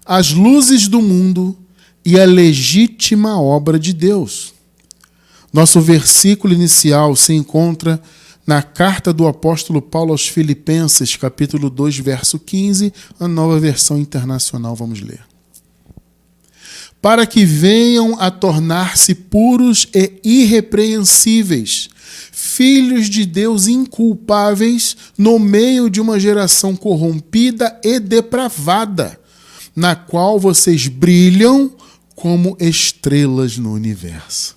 as luzes do mundo e a legítima obra de Deus. Nosso versículo inicial se encontra na carta do apóstolo Paulo aos Filipenses, capítulo 2, verso 15, a Nova Versão Internacional. Vamos ler. Para que venham a tornar-se puros e irrepreensíveis, filhos de Deus inculpáveis no meio de uma geração corrompida e depravada, na qual vocês brilham como estrelas no universo.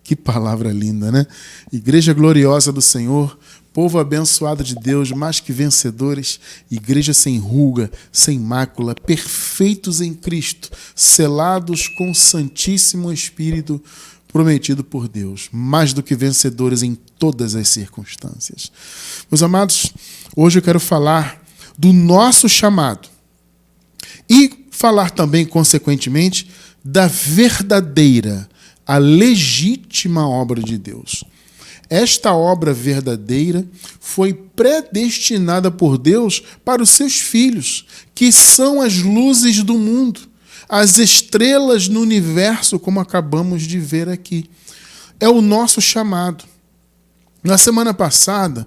Que palavra linda, né? Igreja gloriosa do Senhor, povo abençoado de Deus, mais que vencedores, igreja sem ruga, sem mácula, perfeitos em Cristo, selados com o Santíssimo Espírito prometido por Deus, mais do que vencedores em todas as circunstâncias. Meus amados, hoje eu quero falar do nosso chamado e falar também, consequentemente, da verdadeira, a legítima obra de Deus. Esta obra verdadeira foi predestinada por Deus para os seus filhos, que são as luzes do mundo, as estrelas no universo, como acabamos de ver aqui. É o nosso chamado. Na semana passada,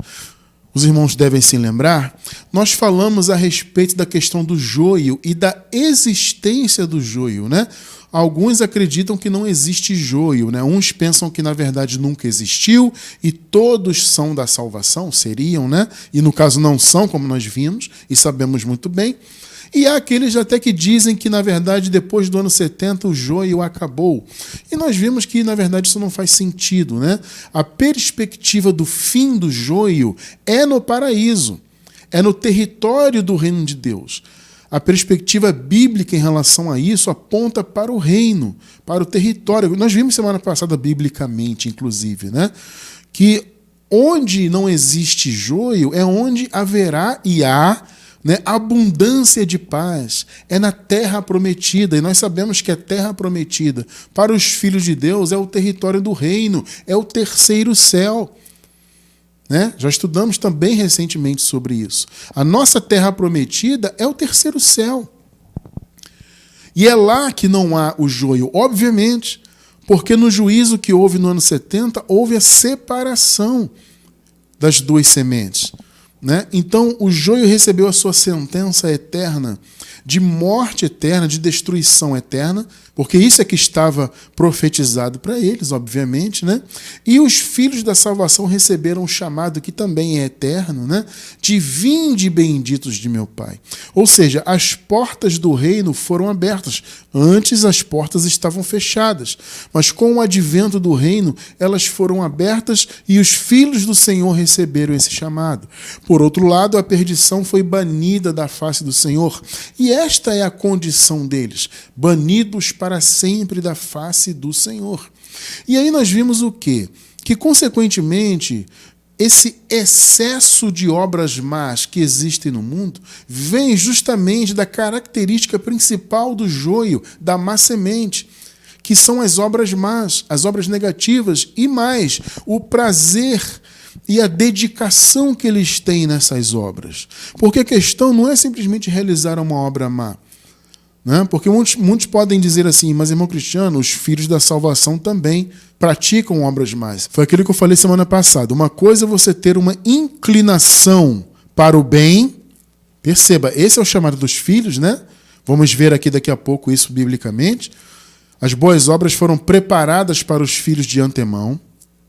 os irmãos devem se lembrar, nós falamos a respeito da questão do joio e da existência do joio, né? Alguns acreditam que não existe joio, né? Uns pensam que, na verdade, nunca existiu e todos são da salvação, seriam, né? E, no caso, não são, como nós vimos e sabemos muito bem. E há aqueles até que dizem que, na verdade, depois do ano 70, o joio acabou. E nós vimos que, na verdade, isso não faz sentido, né? A perspectiva do fim do joio é no paraíso, é no território do reino de Deus. A perspectiva bíblica em relação a isso aponta para o reino, para o território. Nós vimos semana passada, biblicamente, inclusive, né? Que onde não existe joio é onde haverá e há, né, abundância de paz. É na terra prometida. E nós sabemos que a terra prometida para os filhos de Deus é o território do reino, é o terceiro céu. Né? Já estudamos também recentemente sobre isso. A nossa terra prometida é o terceiro céu. E é lá que não há o joio, obviamente, porque no juízo que houve no ano 70, houve a separação das duas sementes. Né? Então, o joio recebeu a sua sentença eterna, de morte eterna, de destruição eterna, porque isso é que estava profetizado para eles, obviamente, né? E os filhos da salvação receberam um chamado que também é eterno, né? De vinde benditos de meu Pai. Ou seja, as portas do reino foram abertas. Antes as portas estavam fechadas, mas com o advento do reino, elas foram abertas e os filhos do Senhor receberam esse chamado. Por outro lado, a perdição foi banida da face do Senhor. E esta é a condição deles, banidos para sempre da face do Senhor. E aí nós vimos o quê? Que, consequentemente, esse excesso de obras más que existem no mundo vem justamente da característica principal do joio, da má semente, que são as obras más, as obras negativas e mais, o prazer e a dedicação que eles têm nessas obras. Porque a questão não é simplesmente realizar uma obra má, né? Porque muitos podem dizer assim, mas irmão Cristiano, os filhos da salvação também praticam obras más. Foi aquilo que eu falei semana passada. Uma coisa é você ter uma inclinação para o bem. Perceba, esse é o chamado dos filhos, né? Vamos ver aqui daqui a pouco isso biblicamente. As boas obras foram preparadas para os filhos de antemão.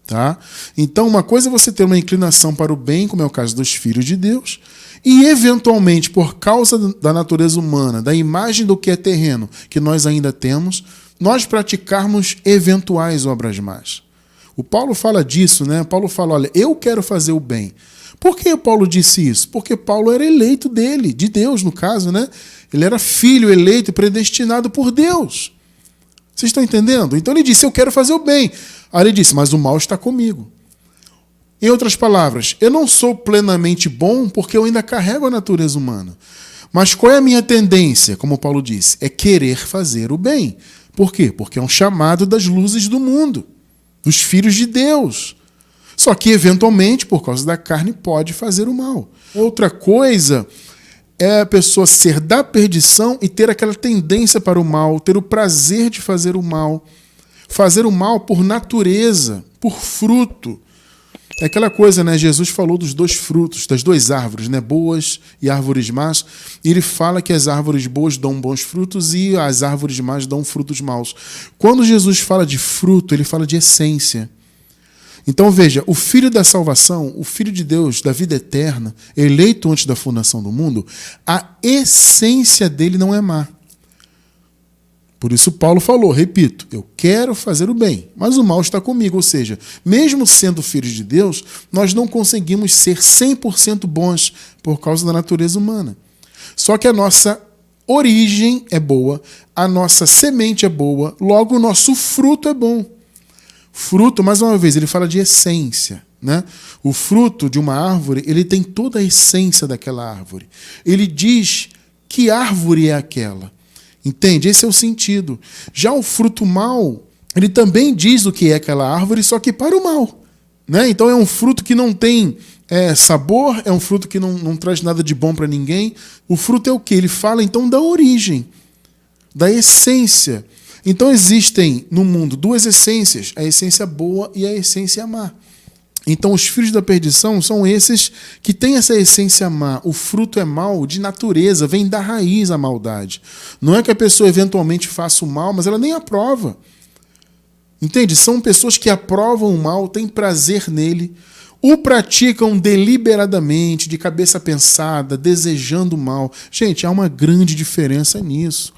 Tá? Então, uma coisa é você ter uma inclinação para o bem, como é o caso dos filhos de Deus, e, eventualmente, por causa da natureza humana, da imagem do que é terreno, que nós ainda temos, nós praticarmos eventuais obras más. O Paulo fala disso, né? Paulo fala, olha, eu quero fazer o bem. Por que Paulo disse isso? Porque Paulo era eleito dele, de Deus, no caso, né? Ele era filho eleito e predestinado por Deus. Vocês estão entendendo? Então ele disse, eu quero fazer o bem. Aí ele disse, mas o mal está comigo. Em outras palavras, eu não sou plenamente bom porque eu ainda carrego a natureza humana. Mas qual é a minha tendência, como Paulo disse? É querer fazer o bem. Por quê? Porque é um chamado das luzes do mundo, dos filhos de Deus. Só que, eventualmente, por causa da carne, pode fazer o mal. Outra coisa é a pessoa ser da perdição e ter aquela tendência para o mal, ter o prazer de fazer o mal. Fazer o mal por natureza, por fruto. É aquela coisa, né? Jesus falou dos dois frutos, das duas árvores, né? Boas e árvores más. E ele fala que as árvores boas dão bons frutos e as árvores más dão frutos maus. Quando Jesus fala de fruto, ele fala de essência. Então veja, o Filho da salvação, o Filho de Deus, da vida eterna, eleito antes da fundação do mundo, a essência dele não é má. Por isso Paulo falou, repito, eu quero fazer o bem, mas o mal está comigo. Ou seja, mesmo sendo filhos de Deus, nós não conseguimos ser 100% bons por causa da natureza humana. Só que a nossa origem é boa, a nossa semente é boa, logo o nosso fruto é bom. Fruto, mais uma vez, ele fala de essência, né? O fruto de uma árvore, ele tem toda a essência daquela árvore. Ele diz que árvore é aquela. Entende? Esse é o sentido. Já o fruto mau, ele também diz o que é aquela árvore, só que para o mal, né? Então é um fruto que não tem sabor, é um fruto que não traz nada de bom para ninguém. O fruto é o quê? Ele fala então da origem, da essência. Então existem no mundo duas essências, a essência boa e a essência má. Então os filhos da perdição são esses que têm essa essência má. O fruto é mau de natureza, vem da raiz a maldade. Não é que a pessoa eventualmente faça o mal, mas ela nem aprova. Entende? São pessoas que aprovam o mal, têm prazer nele, o praticam deliberadamente, de cabeça pensada, desejando o mal. Gente, há uma grande diferença nisso.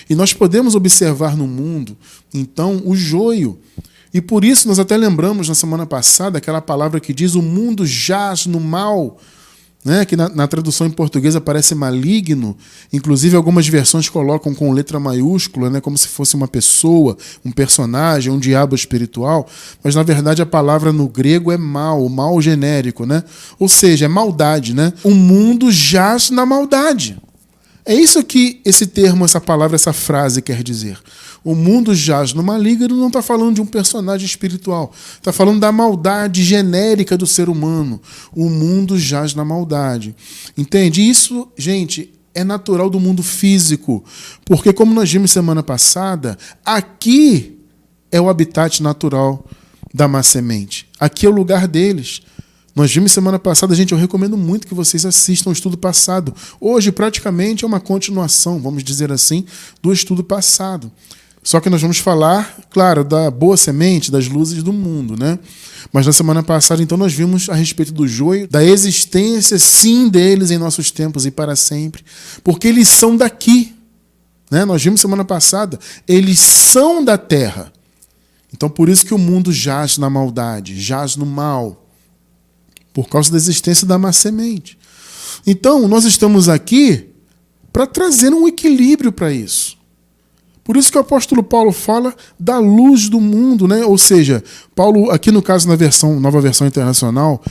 E nós podemos observar no mundo, então, o joio. E por isso nós até lembramos na semana passada aquela palavra que diz o mundo jaz no mal, né? Que na tradução em português aparece maligno. Inclusive algumas versões colocam com letra maiúscula, né? Como se fosse uma pessoa, um personagem, um diabo espiritual. Mas na verdade a palavra no grego é mal, o mal genérico, né? Ou seja, é maldade, né? O mundo jaz na maldade. É isso que esse termo, essa palavra, essa frase quer dizer. O mundo jaz no maligno não está falando de um personagem espiritual. Está falando da maldade genérica do ser humano. O mundo jaz na maldade. Entende? Isso, gente, é natural do mundo físico. Porque, como nós vimos semana passada, aqui é o habitat natural da má semente. Aqui é o lugar deles. Nós vimos semana passada, gente, eu recomendo muito que vocês assistam o estudo passado. Hoje, praticamente, é uma continuação, vamos dizer assim, do estudo passado. Só que nós vamos falar, claro, da boa semente, das luzes do mundo, né? Mas na semana passada, então, nós vimos a respeito do joio, da existência, sim, deles em nossos tempos e para sempre, porque eles são daqui, né? Nós vimos semana passada, eles são da terra. Então, por isso que o mundo jaz na maldade, jaz no mal, por causa da existência da má semente. Então, nós estamos aqui para trazer um equilíbrio para isso. Por isso que o apóstolo Paulo fala da luz do mundo, né? Ou seja, Paulo, aqui no caso na nova versão internacional,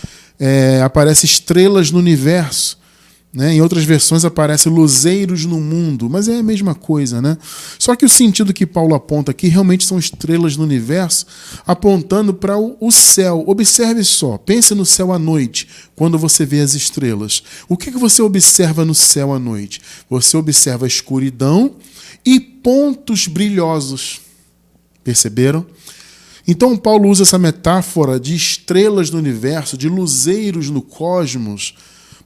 aparece estrelas no universo, né? Em outras versões aparece luzeiros no mundo, mas é a mesma coisa, né? Só que o sentido que Paulo aponta aqui realmente são estrelas no universo, apontando para o céu. Observe só, pense no céu à noite, quando você vê as estrelas. O que você observa no céu à noite? Você observa a escuridão e pontos brilhosos. Perceberam? Então Paulo usa essa metáfora de estrelas no universo, de luzeiros no cosmos.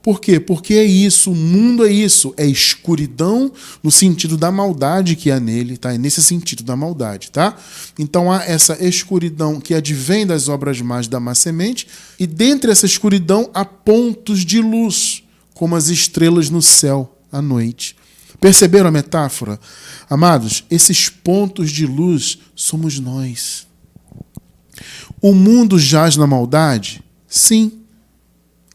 Por quê? Porque é isso, o mundo é isso, é escuridão no sentido da maldade que há nele, tá? É nesse sentido da maldade, tá? Então há essa escuridão que advém das obras más da má semente, e dentre essa escuridão há pontos de luz, como as estrelas no céu à noite. Perceberam a metáfora? Amados, esses pontos de luz somos nós. O mundo jaz na maldade? Sim.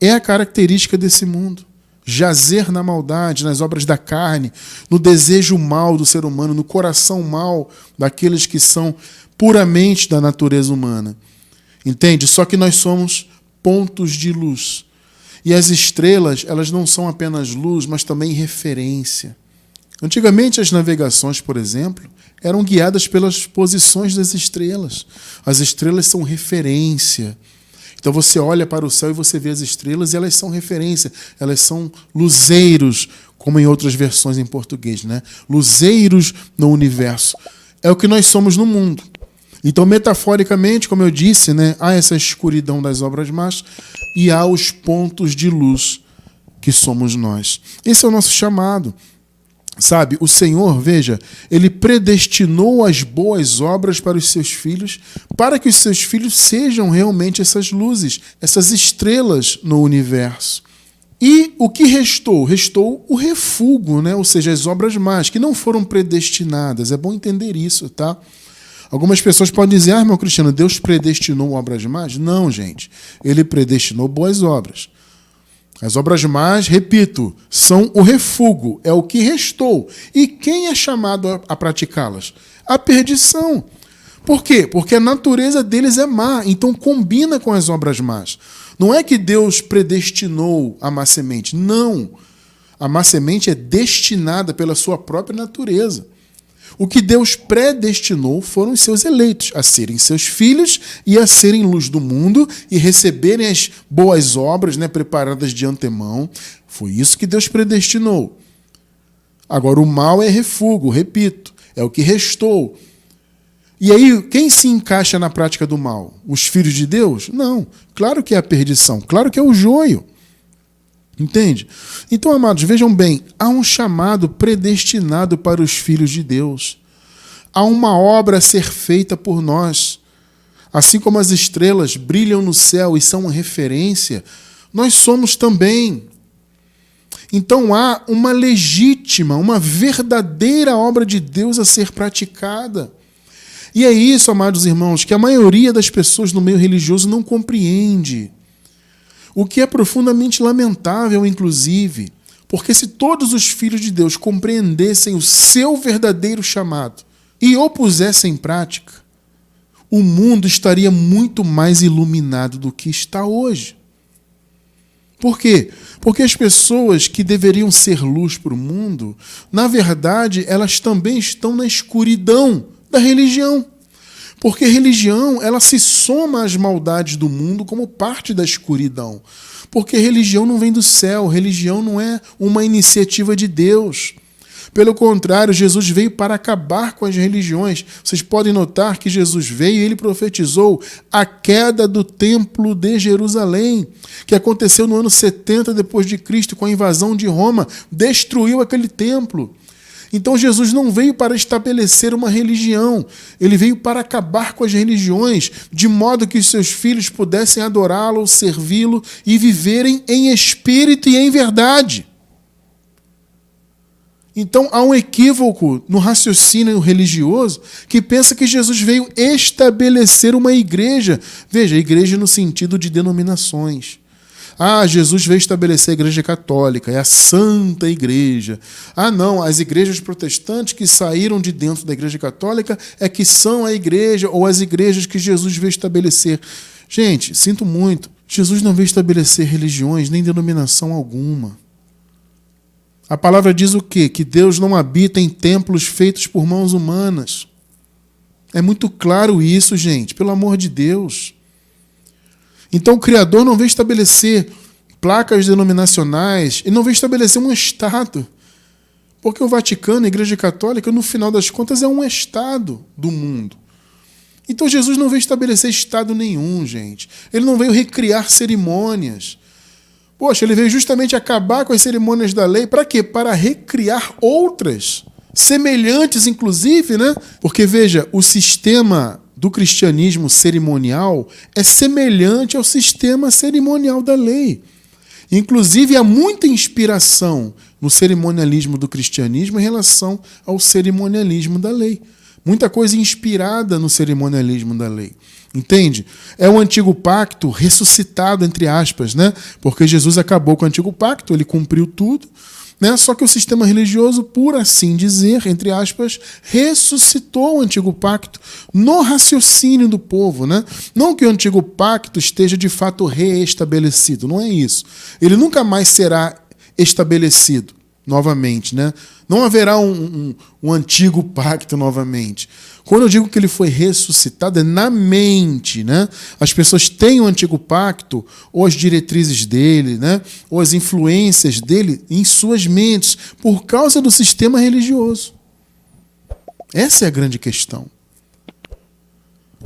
É a característica desse mundo. Jazer na maldade, nas obras da carne, no desejo mal do ser humano, no coração mal daqueles que são puramente da natureza humana. Entende? Só que nós somos pontos de luz. E as estrelas, elas não são apenas luz, mas também referência. Antigamente, as navegações, por exemplo, eram guiadas pelas posições das estrelas. As estrelas são referência. Então você olha para o céu e você vê as estrelas e elas são referência, elas são luzeiros, como em outras versões em português, né? Luzeiros no universo. É o que nós somos no mundo. Então, metaforicamente, como eu disse, né, há essa escuridão das obras más e há os pontos de luz que somos nós. Esse é o nosso chamado. Sabe, o Senhor, veja, Ele predestinou as boas obras para os seus filhos, para que os seus filhos sejam realmente essas luzes, essas estrelas no universo. E o que restou? Restou o refúgio, né? Ou seja, as obras más, que não foram predestinadas. É bom entender isso, tá? Algumas pessoas podem dizer, irmão Cristiano, Deus predestinou obras más? Não, gente. Ele predestinou boas obras. As obras más, repito, são o refúgio, é o que restou. E quem é chamado a praticá-las? A perdição. Por quê? Porque a natureza deles é má, então combina com as obras más. Não é que Deus predestinou a má semente, não. A má semente é destinada pela sua própria natureza. O que Deus predestinou foram os seus eleitos, a serem seus filhos e a serem luz do mundo e receberem as boas obras, né, preparadas de antemão. Foi isso que Deus predestinou. Agora, o mal é refúgio, repito, é o que restou. E aí, quem se encaixa na prática do mal? Os filhos de Deus? Não. Claro que é a perdição, claro que é o joio. Entende? Então, amados, vejam bem, há um chamado predestinado para os filhos de Deus. Há uma obra a ser feita por nós. Assim como as estrelas brilham no céu e são uma referência, nós somos também. Então há uma legítima, uma verdadeira obra de Deus a ser praticada. E é isso, amados irmãos, que a maioria das pessoas no meio religioso não compreende. O que é profundamente lamentável, inclusive, porque se todos os filhos de Deus compreendessem o seu verdadeiro chamado e o pusessem em prática, o mundo estaria muito mais iluminado do que está hoje. Por quê? Porque as pessoas que deveriam ser luz para o mundo, na verdade, elas também estão na escuridão da religião. Porque religião, ela se soma às maldades do mundo como parte da escuridão. Porque religião não vem do céu, religião não é uma iniciativa de Deus. Pelo contrário, Jesus veio para acabar com as religiões. Vocês podem notar que Jesus veio e ele profetizou a queda do templo de Jerusalém, que aconteceu no ano 70 depois de Cristo, com a invasão de Roma, destruiu aquele templo. Então Jesus não veio para estabelecer uma religião, ele veio para acabar com as religiões, de modo que os seus filhos pudessem adorá-lo, servi-lo e viverem em espírito e em verdade. Então há um equívoco no raciocínio religioso que pensa que Jesus veio estabelecer uma igreja. Veja, igreja no sentido de denominações. Jesus veio estabelecer a igreja católica, é a santa igreja. Não, as igrejas protestantes que saíram de dentro da igreja católica é que são a igreja ou as igrejas que Jesus veio estabelecer. Gente, sinto muito, Jesus não veio estabelecer religiões nem denominação alguma. A palavra diz o quê? Que Deus não habita em templos feitos por mãos humanas. É muito claro isso, gente, pelo amor de Deus. Então o Criador não veio estabelecer placas denominacionais e não veio estabelecer um Estado. Porque o Vaticano, a Igreja Católica, no final das contas, é um Estado do mundo. Então Jesus não veio estabelecer Estado nenhum, gente. Ele não veio recriar cerimônias. Poxa, ele veio justamente acabar com as cerimônias da lei. Para quê? Para recriar outras, semelhantes inclusive, né? Porque, veja, o sistema do cristianismo cerimonial é semelhante ao sistema cerimonial da lei. Inclusive, há muita inspiração no cerimonialismo do cristianismo em relação ao cerimonialismo da lei. Muita coisa inspirada no cerimonialismo da lei. Entende? É o antigo pacto ressuscitado, entre aspas, né? Porque Jesus acabou com o antigo pacto, ele cumpriu tudo, né? Só que o sistema religioso, por assim dizer, entre aspas, ressuscitou o antigo pacto no raciocínio do povo, né? Não que o antigo pacto esteja de fato reestabelecido, não é isso. Ele nunca mais será estabelecido. novamente, né? Não haverá um antigo pacto novamente. Quando eu digo que ele foi ressuscitado, é na mente, né? As pessoas têm o antigo pacto, ou as diretrizes dele, né? Ou as influências dele em suas mentes, por causa do sistema religioso. Essa é a grande questão.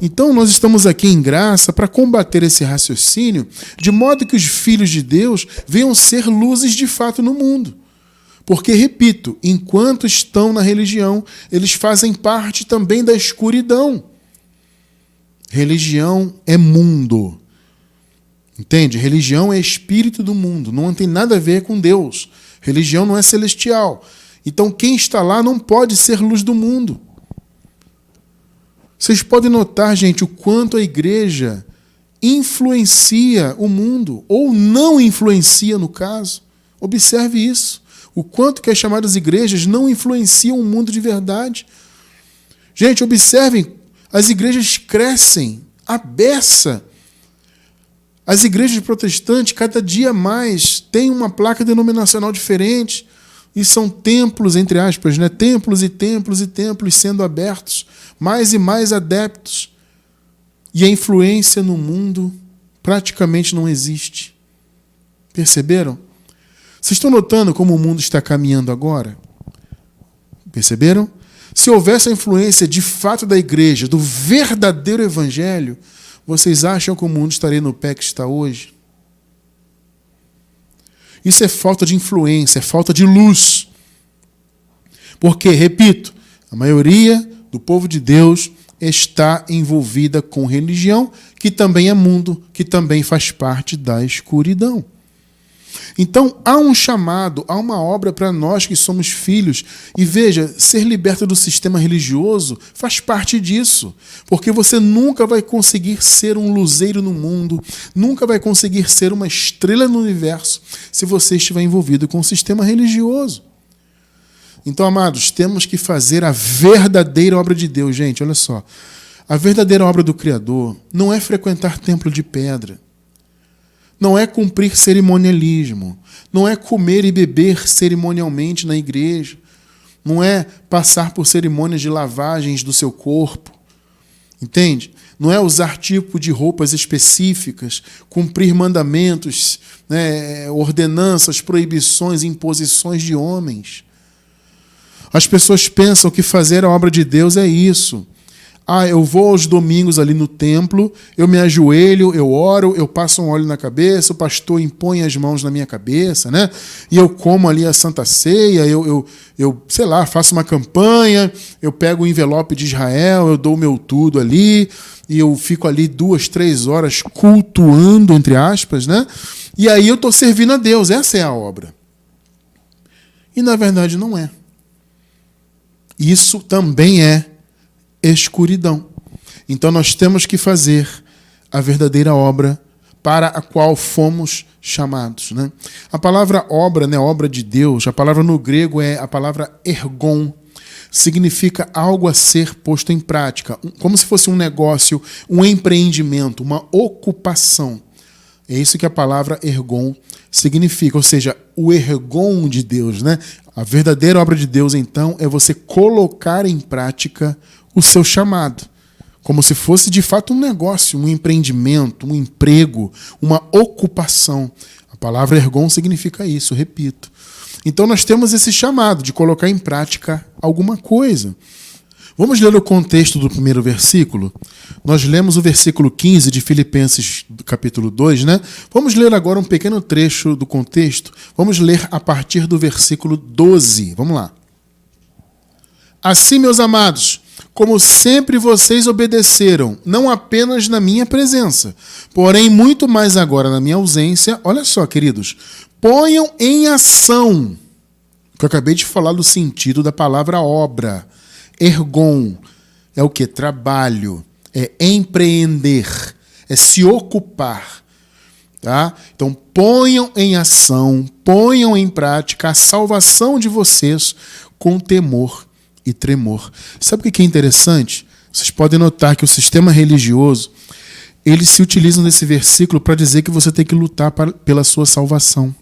Então, nós estamos aqui em graça para combater esse raciocínio, de modo que os filhos de Deus venham ser luzes de fato no mundo. Porque, repito, enquanto estão na religião, eles fazem parte também da escuridão. Religião é mundo. Entende? Religião é espírito do mundo, não tem nada a ver com Deus. Religião não é celestial. Então, quem está lá não pode ser luz do mundo. Vocês podem notar, gente, o quanto a igreja influencia o mundo, ou não influencia no caso. Observe isso. O quanto que as chamadas igrejas não influenciam o mundo de verdade. Gente, observem, as igrejas crescem à beça. As igrejas protestantes, cada dia mais, têm uma placa denominacional diferente. E são templos, entre aspas, né? Templos e templos e templos sendo abertos. Mais e mais adeptos. E a influência no mundo praticamente não existe. Perceberam? Vocês estão notando como o mundo está caminhando agora? Perceberam? Se houvesse a influência de fato da igreja, do verdadeiro evangelho, vocês acham que o mundo estaria no pé que está hoje? Isso é falta de influência, é falta de luz. Porque, repito, a maioria do povo de Deus está envolvida com religião, que também é mundo, que também faz parte da escuridão. Então, há um chamado, há uma obra para nós que somos filhos. E veja, ser liberto do sistema religioso faz parte disso. Porque você nunca vai conseguir ser um luzeiro no mundo, nunca vai conseguir ser uma estrela no universo, se você estiver envolvido com o sistema religioso. Então, amados, temos que fazer a verdadeira obra de Deus. Gente, olha só. A verdadeira obra do Criador não é frequentar templo de pedra. Não é cumprir cerimonialismo. Não é comer e beber cerimonialmente na igreja. Não é passar por cerimônias de lavagens do seu corpo. Entende? Não é usar tipo de roupas específicas, cumprir mandamentos, né, ordenanças, proibições, imposições de homens. As pessoas pensam que fazer a obra de Deus é isso. Eu vou aos domingos ali no templo, eu me ajoelho, eu oro, eu passo um óleo na cabeça, o pastor impõe as mãos na minha cabeça, né? E eu como ali a Santa Ceia, eu sei lá, faço uma campanha, eu pego o envelope de Israel, eu dou o meu tudo ali, e eu fico ali 2, 3 horas cultuando, entre aspas, né? E aí eu estou servindo a Deus, essa é a obra. E na verdade não é. Isso também é escuridão. Então nós temos que fazer a verdadeira obra para a qual fomos chamados, né? A palavra obra, né, obra de Deus, a palavra no grego é a palavra ergon, significa algo a ser posto em prática, como se fosse um negócio, um empreendimento, uma ocupação. É isso que a palavra ergon significa, ou seja, o ergon de Deus, né? A verdadeira obra de Deus, então, é você colocar em prática o seu chamado, como se fosse de fato um negócio, um empreendimento, um emprego, uma ocupação. A palavra ergon significa isso, repito. Então nós temos esse chamado de colocar em prática alguma coisa. Vamos ler o contexto do primeiro versículo? Nós lemos o versículo 15 de Filipenses, capítulo 2, né? Vamos ler agora um pequeno trecho do contexto. Vamos ler a partir do versículo 12. Vamos lá. Assim, meus amados, como sempre vocês obedeceram, não apenas na minha presença, porém muito mais agora na minha ausência, olha só, queridos, ponham em ação, que eu acabei de falar do sentido da palavra obra. Ergon é o que? Trabalho, é empreender, é se ocupar. Tá? Então, ponham em ação, ponham em prática a salvação de vocês com temor e tremor. Sabe o que é interessante? Vocês podem notar que o sistema religioso, eles se utilizam desse versículo para dizer que você tem que lutar pela sua salvação.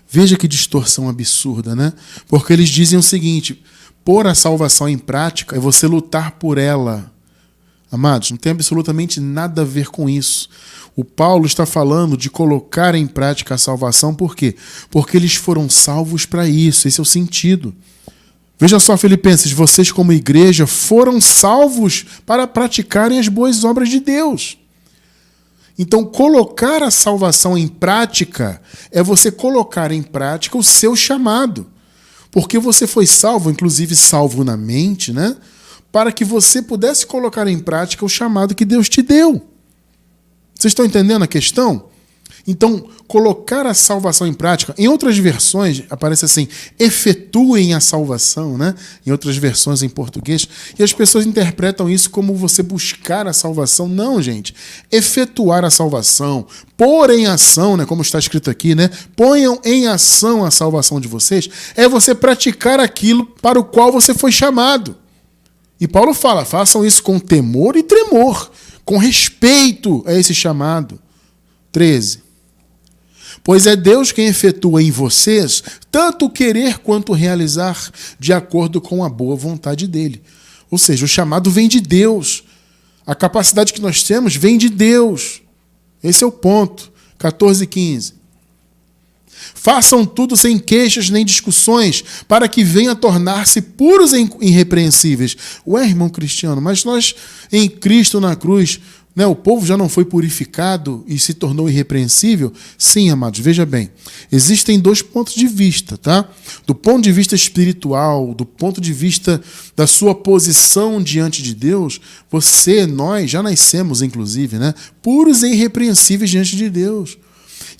Veja que distorção absurda, né? Porque eles dizem o seguinte: pôr a salvação em prática é você lutar por ela. Amados, não tem absolutamente nada a ver com isso. O Paulo está falando de colocar em prática a salvação, por quê? Porque eles foram salvos para isso, esse é o sentido. Veja só, Filipenses, vocês como igreja foram salvos para praticarem as boas obras de Deus. Então, colocar a salvação em prática é você colocar em prática o seu chamado. Porque você foi salvo, inclusive salvo na mente, né? Para que você pudesse colocar em prática o chamado que Deus te deu. Vocês estão entendendo a questão? Então, colocar a salvação em prática, em outras versões aparece assim, efetuem a salvação, né? Em outras versões em português, e as pessoas interpretam isso como você buscar a salvação. Não, gente. Efetuar a salvação, pôr em ação, né? Como está escrito aqui, né? Ponham em ação a salvação de vocês, é você praticar aquilo para o qual você foi chamado. E Paulo fala, façam isso com temor e tremor, com respeito a esse chamado. 13. Pois é Deus quem efetua em vocês tanto o querer quanto o realizar, de acordo com a boa vontade dele. Ou seja, o chamado vem de Deus. A capacidade que nós temos vem de Deus. Esse é o ponto. 14 e 15. Façam tudo sem queixas nem discussões, para que venham a tornar-se puros e irrepreensíveis. Ué, irmão Cristiano, mas nós em Cristo na cruz, né, o povo já não foi purificado e se tornou irrepreensível? Sim, amados, veja bem. Existem dois pontos de vista, tá? Do ponto de vista espiritual, do ponto de vista da sua posição diante de Deus, nós já nascemos, inclusive, né, puros e irrepreensíveis diante de Deus.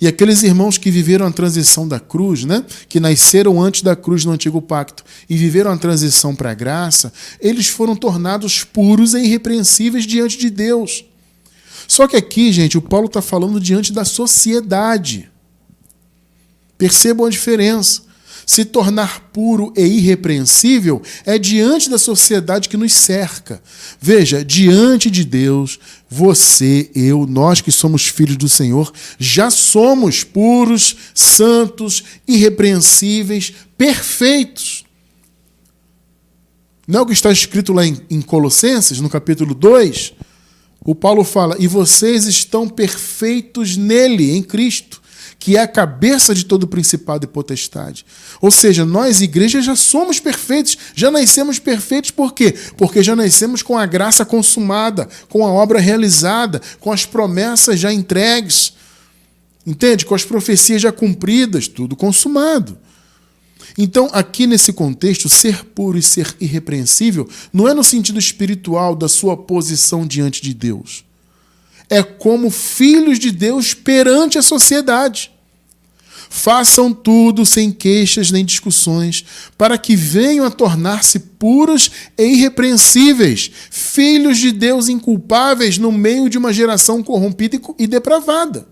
E aqueles irmãos que viveram a transição da cruz, né, que nasceram antes da cruz no Antigo Pacto e viveram a transição para a graça, eles foram tornados puros e irrepreensíveis diante de Deus. Só que aqui, gente, o Paulo está falando diante da sociedade. Percebam a diferença. Se tornar puro e irrepreensível é diante da sociedade que nos cerca. Veja, diante de Deus, você, eu, nós que somos filhos do Senhor, já somos puros, santos, irrepreensíveis, perfeitos. Não é o que está escrito lá em Colossenses, no capítulo 2? O Paulo fala, e vocês estão perfeitos nele, em Cristo, que é a cabeça de todo principado e potestade. Ou seja, nós, igreja, já somos perfeitos, já nascemos perfeitos, por quê? Porque já nascemos com a graça consumada, com a obra realizada, com as promessas já entregues, entende? Com as profecias já cumpridas, tudo consumado. Então, aqui nesse contexto, ser puro e ser irrepreensível não é no sentido espiritual da sua posição diante de Deus. É como filhos de Deus perante a sociedade. Façam tudo sem queixas nem discussões, para que venham a tornar-se puros e irrepreensíveis, filhos de Deus inculpáveis no meio de uma geração corrompida e depravada.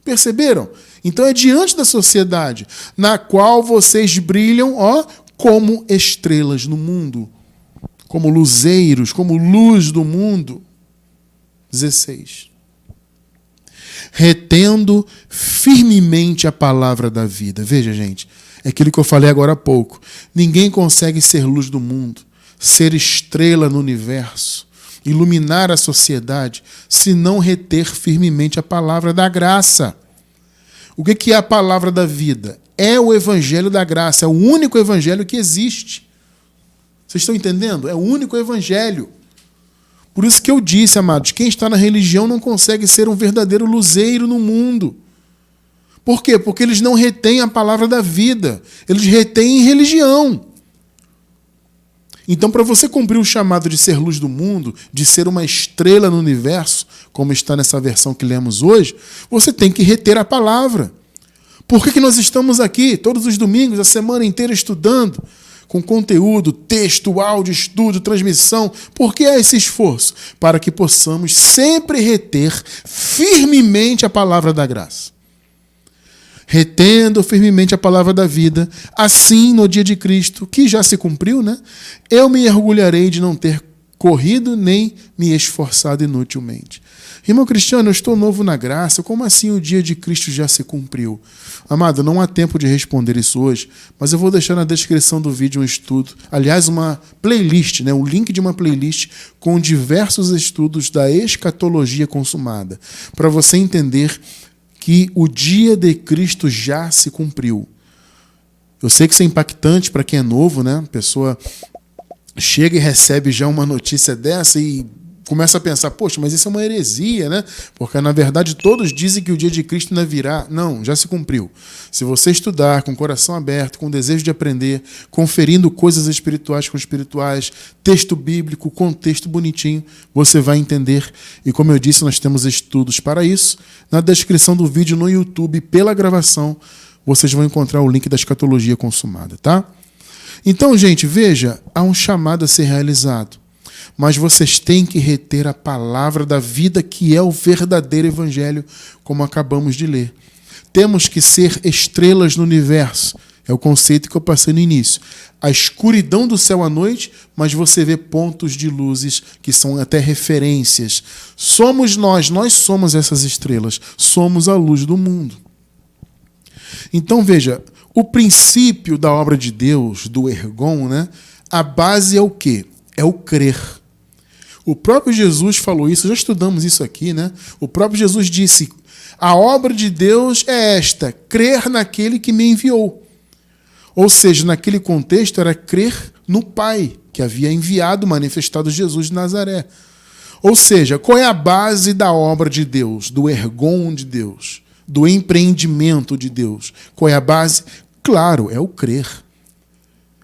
Perceberam? Então é diante da sociedade, na qual vocês brilham, como estrelas no mundo, como luzeiros, como luz do mundo. 16. Retendo firmemente a palavra da vida. Veja, gente, é aquilo que eu falei agora há pouco. Ninguém consegue ser luz do mundo, ser estrela no universo, iluminar a sociedade, se não reter firmemente a palavra da graça. O que é a palavra da vida? É o evangelho da graça, é o único evangelho que existe. Vocês estão entendendo? É o único evangelho. Por isso que eu disse, amados, quem está na religião não consegue ser um verdadeiro luzeiro no mundo. Por quê? Porque eles não retêm a palavra da vida. Eles retêm religião. Então, para você cumprir o chamado de ser luz do mundo, de ser uma estrela no universo, como está nessa versão que lemos hoje, você tem que reter a palavra. Por que nós estamos aqui todos os domingos, a semana inteira estudando? Com conteúdo, texto, áudio, estudo, transmissão. Por que há esse esforço? Para que possamos sempre reter firmemente a palavra da graça. Retendo firmemente a palavra da vida, assim no dia de Cristo, que já se cumpriu, né? Eu me orgulharei de não ter corrido nem me esforçado inutilmente. Irmão Cristiano, eu estou novo na graça, como assim o dia de Cristo já se cumpriu? Amado, não há tempo de responder isso hoje, mas eu vou deixar na descrição do vídeo um estudo, aliás, uma playlist, né? Um link de uma playlist com diversos estudos da escatologia consumada, para você entender que o dia de Cristo já se cumpriu. Eu sei que isso é impactante para quem é novo, né? A pessoa chega e recebe já uma notícia dessa e começa a pensar, poxa, mas isso é uma heresia, né? Porque, na verdade, todos dizem que o dia de Cristo ainda virá. Não, já se cumpriu. Se você estudar com o coração aberto, com o desejo de aprender, conferindo coisas espirituais com espirituais, texto bíblico, contexto bonitinho, você vai entender. E, como eu disse, nós temos estudos para isso. Na descrição do vídeo no YouTube, pela gravação, vocês vão encontrar o link da escatologia consumada, tá? Então, gente, veja, há um chamado a ser realizado. Mas vocês têm que reter a palavra da vida, que é o verdadeiro evangelho, como acabamos de ler. Temos que ser estrelas no universo. É o conceito que eu passei no início. A escuridão do céu à noite, mas você vê pontos de luzes que são até referências. Somos nós somos essas estrelas. Somos a luz do mundo. Então, veja, o princípio da obra de Deus, do ergon, né? A base é o quê? É o crer. O próprio Jesus falou isso, já estudamos isso aqui, né? O próprio Jesus disse, a obra de Deus é esta, crer naquele que me enviou. Ou seja, naquele contexto era crer no Pai, que havia enviado, manifestado Jesus de Nazaré. Ou seja, qual é a base da obra de Deus, do ergon de Deus, do empreendimento de Deus? Qual é a base? Claro, é o crer.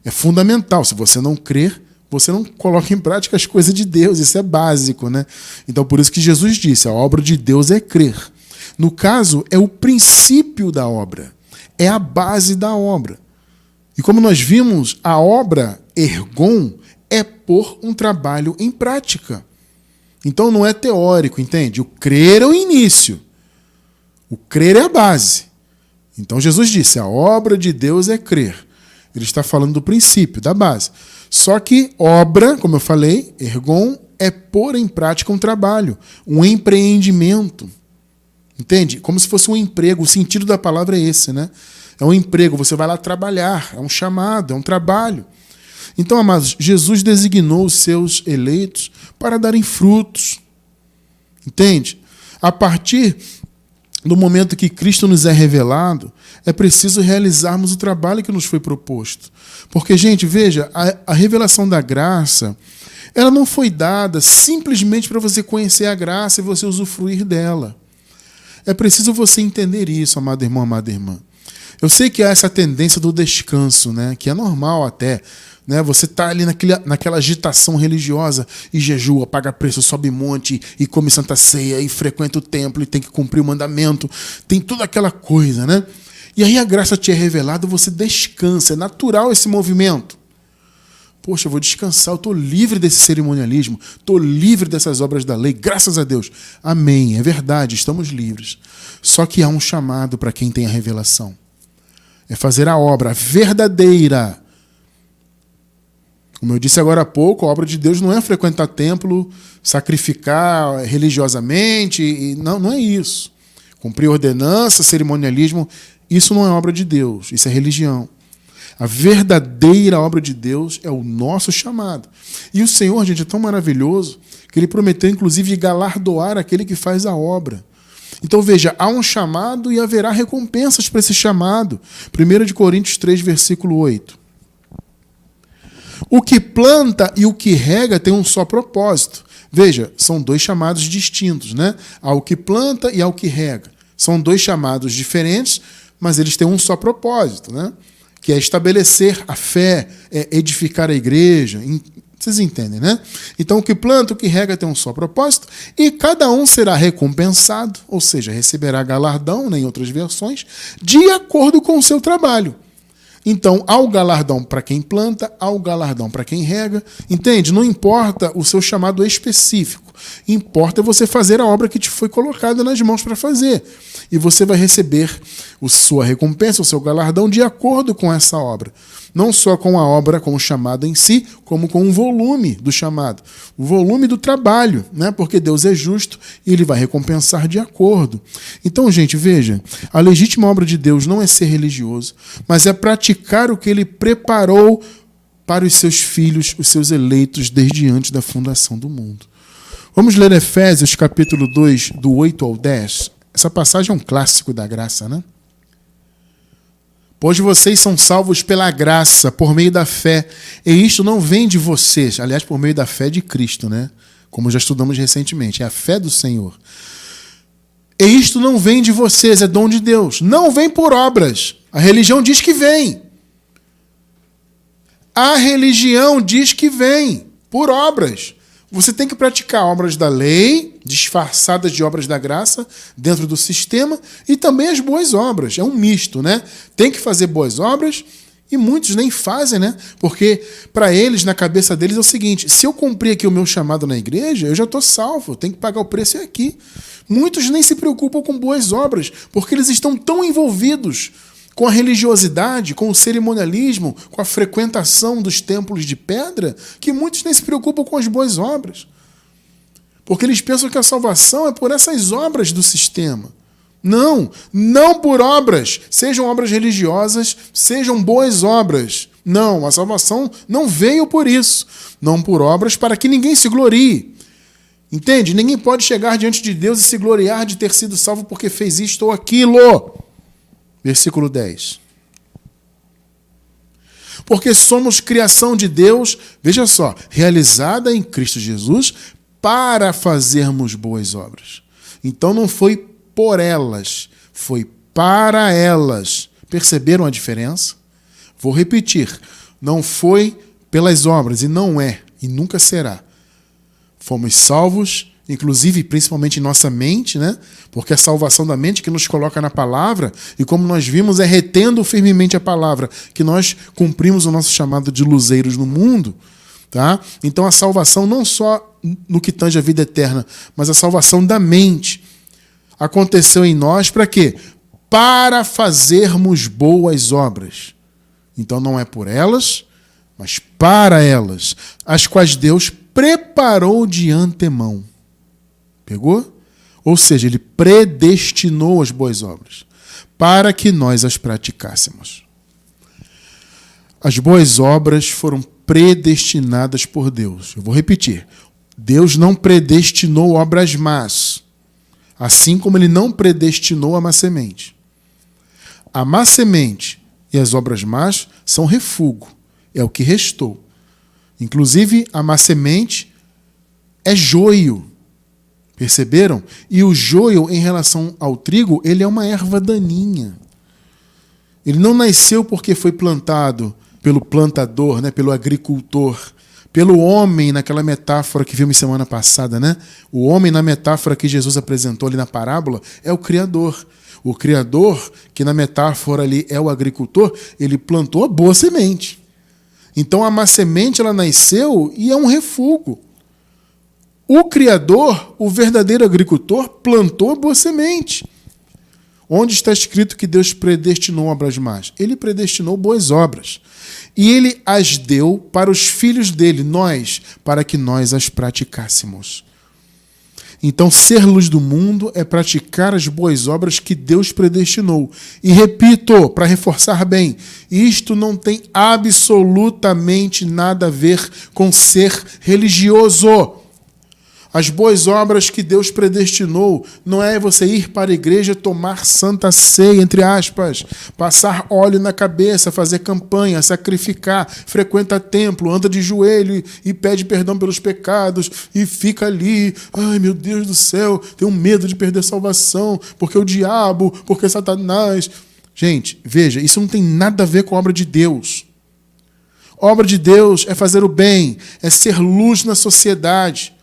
É fundamental. Se você não crer, você não coloca em prática as coisas de Deus. Isso é básico, né? Então, por isso que Jesus disse, a obra de Deus é crer. No caso, é o princípio da obra. É a base da obra. E como nós vimos, a obra ergon é pôr um trabalho em prática. Então, não é teórico, entende? O crer é o início. O crer é a base. Então, Jesus disse, a obra de Deus é crer. Ele está falando do princípio, da base. Só que obra, como eu falei, ergon, é pôr em prática um trabalho, um empreendimento. Entende? Como se fosse um emprego. O sentido da palavra é esse, né? É um emprego, você vai lá trabalhar, é um chamado, é um trabalho. Então, amados, Jesus designou os seus eleitos para darem frutos. Entende? A partir do momento que Cristo nos é revelado, é preciso realizarmos o trabalho que nos foi proposto. Porque, gente, veja, a revelação da graça, ela não foi dada simplesmente para você conhecer a graça e você usufruir dela. É preciso você entender isso, amado irmão, amada irmã. Eu sei que há essa tendência do descanso, né? Que é normal até. Né? Você está ali naquela agitação religiosa e jejua, paga preço, sobe monte e come santa ceia e frequenta o templo e tem que cumprir o mandamento. Tem toda aquela coisa, né? E aí a graça te é revelada, você descansa. É natural esse movimento. Poxa, eu vou descansar, eu estou livre desse cerimonialismo, estou livre dessas obras da lei, graças a Deus. Amém, é verdade, estamos livres. Só que há um chamado para quem tem a revelação. É fazer a obra verdadeira. Como eu disse agora há pouco, a obra de Deus não é frequentar templo, sacrificar religiosamente, não é isso. Cumprir ordenança, cerimonialismo, isso não é obra de Deus, isso é religião. A verdadeira obra de Deus é o nosso chamado. E o Senhor, gente, é tão maravilhoso que Ele prometeu, inclusive, galardoar aquele que faz a obra. Então, veja, há um chamado e haverá recompensas para esse chamado. 1 Coríntios 3, versículo 8. O que planta e o que rega tem um só propósito. Veja, são dois chamados distintos, né? Ao que planta e ao que rega. São dois chamados diferentes, mas eles têm um só propósito, né? Que é estabelecer a fé, é edificar a igreja. Vocês entendem, né? Então, o que planta, o que rega tem um só propósito, e cada um será recompensado, ou seja, receberá galardão, né, em outras versões, de acordo com o seu trabalho. Então, há o galardão para quem planta, há o galardão para quem rega. Entende? Não importa o seu chamado específico. Importa você fazer a obra que te foi colocada nas mãos para fazer. e você vai receber a sua recompensa, o seu galardão de acordo com essa obra. Não só com a obra, com o chamado em si, como com o volume do chamado, o volume do trabalho, né? Porque Deus é justo e Ele vai recompensar de acordo. Então, gente, veja, a legítima obra de Deus não é ser religioso, mas é praticar o que Ele preparou para os seus filhos, os seus eleitos, desde antes da fundação do mundo. Vamos ler Efésios capítulo 2, do 8 ao 10. Essa passagem é um clássico da graça, né? Pois vocês são salvos pela graça, por meio da fé, e isto não vem de vocês, aliás, por meio da fé de Cristo, né? Como já estudamos recentemente, é a fé do Senhor. E isto não vem de vocês, é dom de Deus. Não vem por obras. A religião diz que vem. A religião diz que vem por obras. Você tem que praticar obras da lei, disfarçadas de obras da graça, dentro do sistema, e também as boas obras. É um misto, né? Tem que fazer boas obras, e muitos nem fazem, né? Porque para eles, na cabeça deles, é o seguinte: se eu cumprir aqui o meu chamado na igreja, eu já estou salvo, eu tenho que pagar o preço aqui. Muitos nem se preocupam com boas obras, porque eles estão tão envolvidos com a religiosidade, com o cerimonialismo, com a frequentação dos templos de pedra, que muitos nem se preocupam com as boas obras. Porque eles pensam que a salvação é por essas obras do sistema. Não, não por obras, sejam obras religiosas, sejam boas obras. Não, a salvação não veio por isso, não por obras para que ninguém se glorie. Entende? Ninguém pode chegar diante de Deus e se gloriar de ter sido salvo porque fez isto ou aquilo. Versículo 10. Porque somos criação de Deus, veja só, realizada em Cristo Jesus para fazermos boas obras. Então não foi por elas, foi para elas. Perceberam a diferença? Vou repetir, não foi pelas obras, e não é, e nunca será. Fomos salvos, inclusive, principalmente em nossa mente, né? Porque a salvação da mente que nos coloca na palavra, e como nós vimos, é retendo firmemente a palavra, que nós cumprimos o nosso chamado de luzeiros no mundo. Tá? Então a salvação não só no que tange a vida eterna, mas a salvação da mente aconteceu em nós para quê? Para fazermos boas obras. Então não é por elas, mas para elas, as quais Deus preparou de antemão. Pegou? Ou seja, Ele predestinou as boas obras para que nós as praticássemos. As boas obras foram predestinadas por Deus. Eu vou repetir. Deus não predestinou obras más, assim como Ele não predestinou a má semente. A má semente e as obras más são refúgio, é o que restou. Inclusive, a má semente é joio. Perceberam? E o joio, em relação ao trigo, ele é uma erva daninha. Ele não nasceu porque foi plantado pelo plantador, né, pelo agricultor, pelo homem, naquela metáfora que vimos semana passada, né? O homem, na metáfora que Jesus apresentou ali na parábola, é o Criador. O Criador, que na metáfora ali é o agricultor, ele plantou a boa semente. Então a má semente, ela nasceu e é um refúgio. O Criador, o verdadeiro agricultor, plantou a boa semente. Onde está escrito que Deus predestinou obras más? Ele predestinou boas obras. E Ele as deu para os filhos dele, nós, para que nós as praticássemos. Então, ser luz do mundo é praticar as boas obras que Deus predestinou. E repito, para reforçar bem, isto não tem absolutamente nada a ver com ser religioso. As boas obras que Deus predestinou não é você ir para a igreja tomar santa ceia, entre aspas, passar óleo na cabeça, fazer campanha, sacrificar, frequenta templo, anda de joelho e pede perdão pelos pecados e fica ali, ai meu Deus do céu, tenho medo de perder salvação, porque o diabo, porque Satanás. Gente, veja, isso não tem nada a ver com a obra de Deus. A obra de Deus é fazer o bem, é ser luz na sociedade.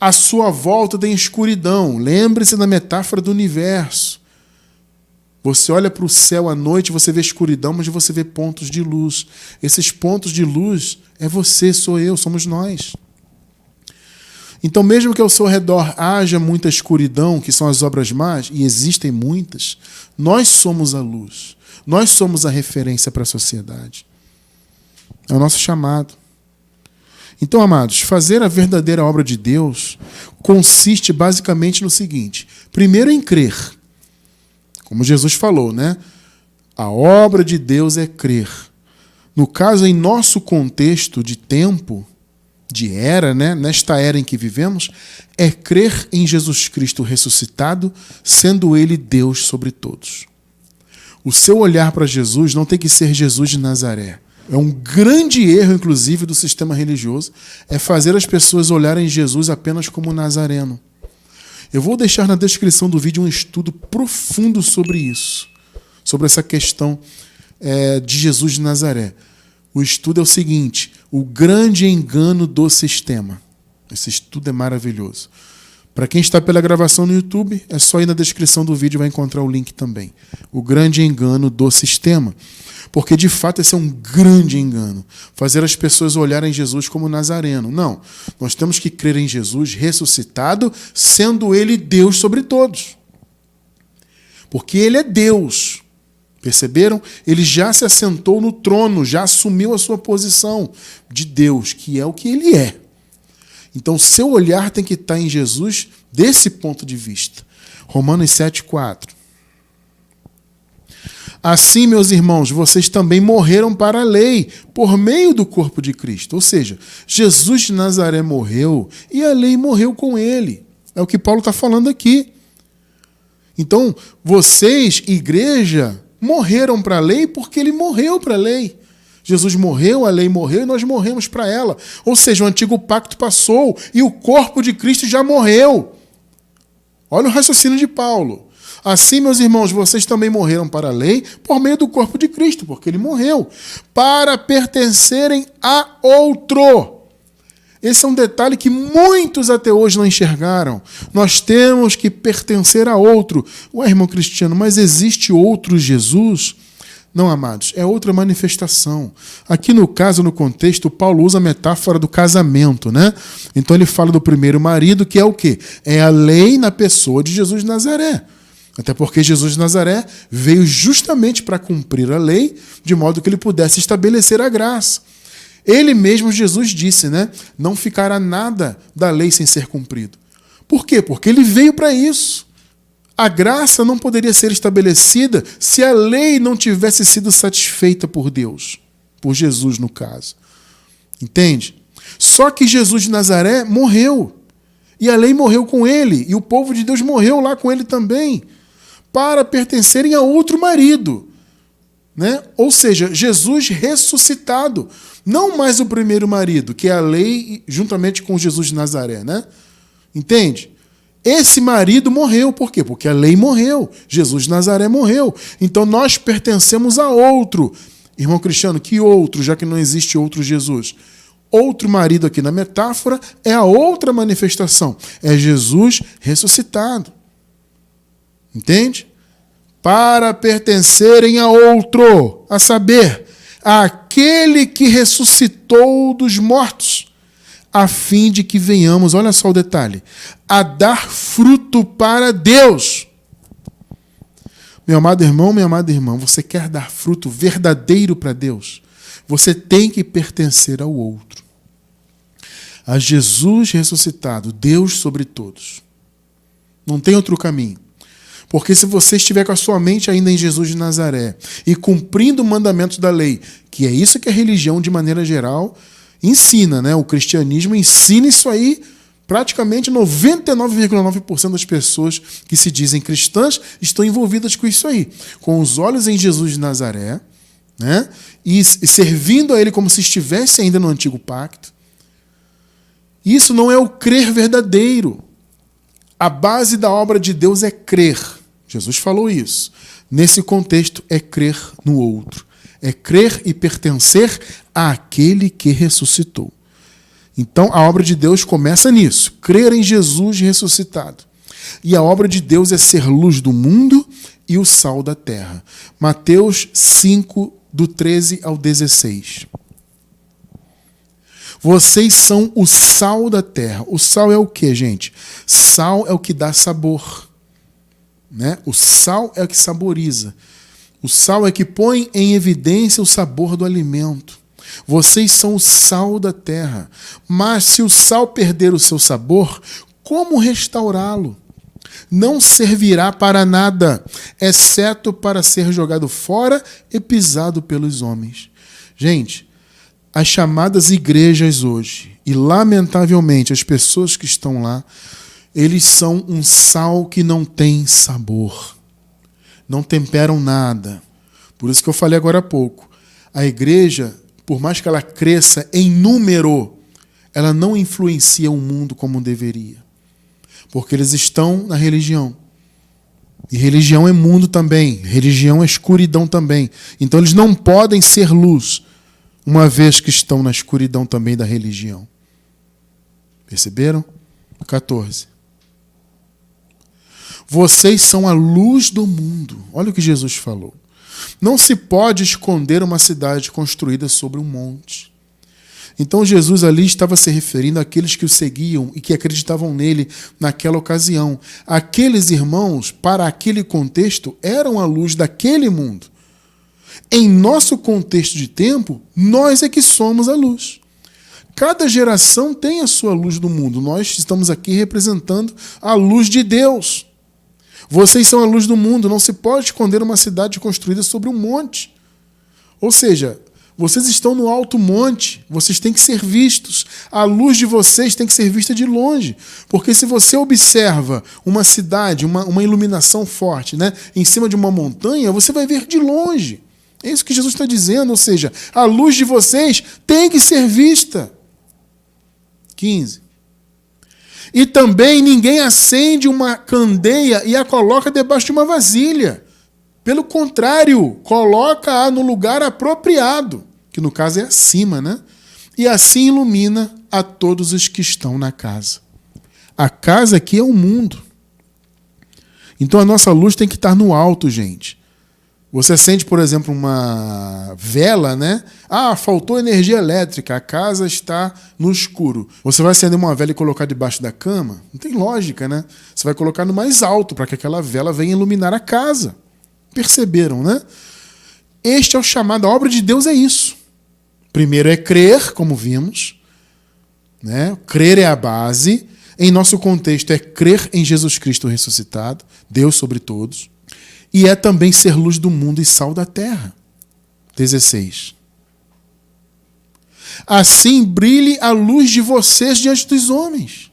À sua volta tem escuridão. Lembre-se da metáfora do universo. Você olha para o céu à noite, você vê escuridão, mas você vê pontos de luz. Esses pontos de luz é você, sou eu, somos nós. Então, mesmo que ao seu redor haja muita escuridão, que são as obras más, e existem muitas, nós somos a luz. Nós somos a referência para a sociedade. É o nosso chamado. Então, amados, fazer a verdadeira obra de Deus consiste basicamente no seguinte: primeiro, em crer. Como Jesus falou, né? A obra de Deus é crer. No caso, em nosso contexto de tempo, de era, né? Nesta era em que vivemos, é crer em Jesus Cristo ressuscitado, sendo Ele Deus sobre todos. O seu olhar para Jesus não tem que ser Jesus de Nazaré. É um grande erro, inclusive, do sistema religioso, é fazer as pessoas olharem Jesus apenas como nazareno. Eu vou deixar na descrição do vídeo um estudo profundo sobre isso, sobre essa questão de Jesus de Nazaré. O estudo é o seguinte: o grande engano do sistema. Esse estudo é maravilhoso. Para quem está pela gravação no YouTube, é só ir na descrição do vídeo e vai encontrar o link também. O grande engano do sistema. Porque, de fato, esse é um grande engano. Fazer as pessoas olharem Jesus como nazareno. Não. Nós temos que crer em Jesus ressuscitado, sendo Ele Deus sobre todos. Porque Ele é Deus. Perceberam? Ele já se assentou no trono, já assumiu a sua posição de Deus, que é o que Ele é. Então, seu olhar tem que estar em Jesus desse ponto de vista. Romanos 7,4. Assim, meus irmãos, vocês também morreram para a lei, por meio do corpo de Cristo. Ou seja, Jesus de Nazaré morreu e a lei morreu com ele. É o que Paulo está falando aqui. Então, vocês, igreja, morreram para a lei porque ele morreu para a lei. Jesus morreu, a lei morreu e nós morremos para ela. Ou seja, o antigo pacto passou e o corpo de Cristo já morreu. Olha o raciocínio de Paulo. Assim, meus irmãos, vocês também morreram para a lei por meio do corpo de Cristo, porque ele morreu, para pertencerem a outro. Esse é um detalhe que muitos até hoje não enxergaram. Nós temos que pertencer a outro. Ué, irmão Cristiano, mas existe outro Jesus? Não, amados, é outra manifestação. Aqui no caso, no contexto, Paulo usa a metáfora do casamento, né? Então ele fala do primeiro marido, que é o quê? É a lei na pessoa de Jesus de Nazaré. Até porque Jesus de Nazaré veio justamente para cumprir a lei, de modo que ele pudesse estabelecer a graça. Ele mesmo, Jesus, disse, né? Não ficará nada da lei sem ser cumprido. Por quê? Porque ele veio para isso. A graça não poderia ser estabelecida se a lei não tivesse sido satisfeita por Deus, por Jesus, no caso. Entende? Só que Jesus de Nazaré morreu. E a lei morreu com ele. E o povo de Deus morreu lá com ele também, para pertencerem a outro marido, né? Ou seja, Jesus ressuscitado. Não mais o primeiro marido, que é a lei, juntamente com Jesus de Nazaré, né? Entende? Esse marido morreu. Por quê? Porque a lei morreu. Jesus de Nazaré morreu. Então nós pertencemos a outro. Irmão Cristiano, que outro, já que não existe outro Jesus? Outro marido aqui na metáfora é a outra manifestação. É Jesus ressuscitado. Entende? Para pertencerem a outro, a saber, àquele que ressuscitou dos mortos, a fim de que venhamos, olha só o detalhe, a dar fruto para Deus. Meu amado irmão, minha amada irmã, você quer dar fruto verdadeiro para Deus? Você tem que pertencer ao outro. A Jesus ressuscitado, Deus sobre todos. Não tem outro caminho. Porque se você estiver com a sua mente ainda em Jesus de Nazaré e cumprindo mandamentos da lei, que é isso que a religião, de maneira geral, ensina, né? O cristianismo ensina isso aí. Praticamente 99,9% das pessoas que se dizem cristãs estão envolvidas com isso aí. Com os olhos em Jesus de Nazaré, né? E servindo a ele como se estivesse ainda no antigo pacto. Isso não é o crer verdadeiro. A base da obra de Deus é crer. Jesus falou isso. Nesse contexto, é crer no outro. É crer e pertencer àquele que ressuscitou. Então, a obra de Deus começa nisso. Crer em Jesus ressuscitado. E a obra de Deus é ser luz do mundo e o sal da terra. Mateus 5, do 13 ao 16. Vocês são o sal da terra. O sal é o quê, gente? Sal é o que dá sabor, né? O sal é o que saboriza. O sal é que põe em evidência o sabor do alimento. Vocês são o sal da terra. Mas se o sal perder o seu sabor, como restaurá-lo? Não servirá para nada, exceto para ser jogado fora e pisado pelos homens. Gente, as chamadas igrejas hoje, e lamentavelmente as pessoas que estão lá, eles são um sal que não tem sabor. Não temperam nada. Por isso que eu falei agora há pouco. A igreja, por mais que ela cresça em número, ela não influencia o mundo como deveria. Porque eles estão na religião. E religião é mundo também. Religião é escuridão também. Então eles não podem ser luz, uma vez que estão na escuridão também da religião. Perceberam? 14. Vocês são a luz do mundo. Olha o que Jesus falou. Não se pode esconder uma cidade construída sobre um monte. Então Jesus ali estava se referindo àqueles que o seguiam e que acreditavam nele naquela ocasião. Aqueles irmãos, para aquele contexto, eram a luz daquele mundo. Em nosso contexto de tempo, nós é que somos a luz. Cada geração tem a sua luz do mundo. Nós estamos aqui representando a luz de Deus. Vocês são a luz do mundo. Não se pode esconder uma cidade construída sobre um monte. Ou seja, vocês estão no alto monte, vocês têm que ser vistos. A luz de vocês tem que ser vista de longe. Porque se você observa uma cidade, uma iluminação forte, né, em cima de uma montanha, você vai ver de longe. É isso que Jesus está dizendo. Ou seja, a luz de vocês tem que ser vista. 15. E também ninguém acende uma candeia e a coloca debaixo de uma vasilha. Pelo contrário, coloca-a no lugar apropriado, que no caso é acima, né? E assim ilumina a todos os que estão na casa. A casa aqui é o mundo. Então a nossa luz tem que estar no alto, gente. Você acende, por exemplo, uma vela, né? Ah, faltou energia elétrica, a casa está no escuro. Você vai acender uma vela e colocar debaixo da cama? Não tem lógica, né? Você vai colocar no mais alto para que aquela vela venha iluminar a casa. Perceberam, né? Este é o chamado, a obra de Deus é isso. Primeiro é crer, como vimos, né? Crer é a base. Em nosso contexto é crer em Jesus Cristo ressuscitado, Deus sobre todos. E é também ser luz do mundo e sal da terra. 16. Assim brilhe a luz de vocês diante dos homens,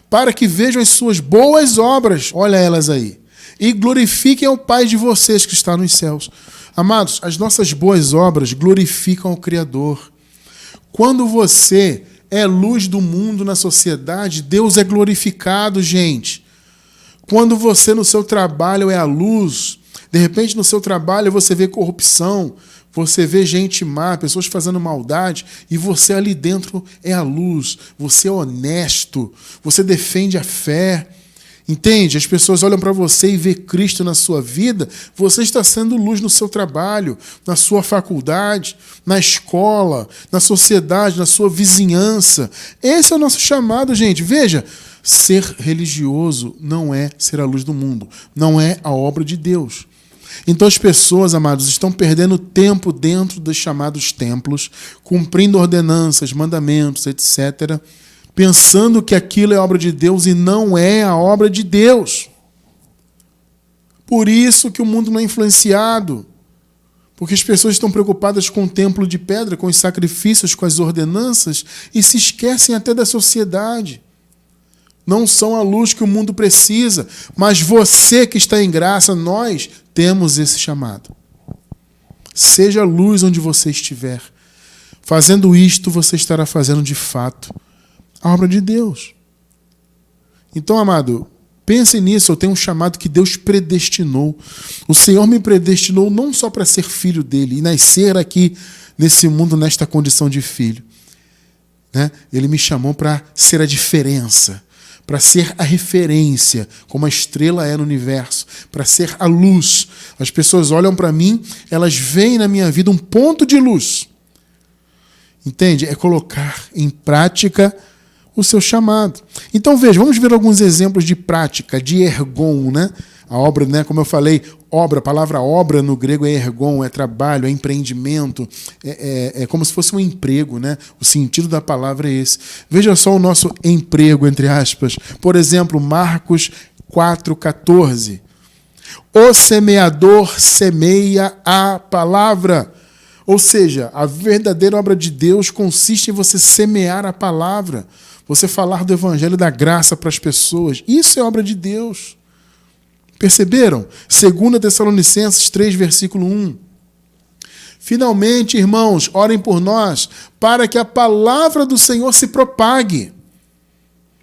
para que vejam as suas boas obras, olha elas aí, e glorifiquem ao Pai de vocês que está nos céus. Amados, as nossas boas obras glorificam ao Criador. Quando você é luz do mundo na sociedade, Deus é glorificado, gente. Quando você no seu trabalho é a luz, de repente no seu trabalho você vê corrupção, você vê gente má, pessoas fazendo maldade, e você ali dentro é a luz, você é honesto, você defende a fé. Entende? As pessoas olham para você e vê Cristo na sua vida, você está sendo luz no seu trabalho, na sua faculdade, na escola, na sociedade, na sua vizinhança. Esse é o nosso chamado, gente. Veja, ser religioso não é ser a luz do mundo, não é a obra de Deus. Então as pessoas, amados, estão perdendo tempo dentro dos chamados templos, cumprindo ordenanças, mandamentos, etc., pensando que aquilo é obra de Deus e não é a obra de Deus. Por isso que o mundo não é influenciado. Porque as pessoas estão preocupadas com o templo de pedra, com os sacrifícios, com as ordenanças, e se esquecem até da sociedade. Não são a luz que o mundo precisa, mas você que está em graça, nós temos esse chamado. Seja a luz onde você estiver. Fazendo isto, você estará fazendo de fato a obra de Deus. Então, amado, pense nisso. Eu tenho um chamado que Deus predestinou. O Senhor me predestinou não só para ser filho dele e nascer aqui nesse mundo, nesta condição de filho, né? Ele me chamou para ser a diferença, para ser a referência, como a estrela é no universo, para ser a luz. As pessoas olham para mim, elas veem na minha vida um ponto de luz. Entende? É colocar em prática o seu chamado. Então veja, vamos ver alguns exemplos de prática, de ergon, né? A obra, né? Como eu falei, obra, a palavra obra no grego é ergon, é trabalho, é empreendimento, é como se fosse um emprego, né? O sentido da palavra é esse. Veja só o nosso emprego, entre aspas. Por exemplo, Marcos 4,14. O semeador semeia a palavra. Ou seja, a verdadeira obra de Deus consiste em você semear a palavra, você falar do evangelho da graça para as pessoas. Isso é obra de Deus. Perceberam? 2 Tessalonicenses 3, versículo 1. Finalmente, irmãos, orem por nós, para que a palavra do Senhor se propague.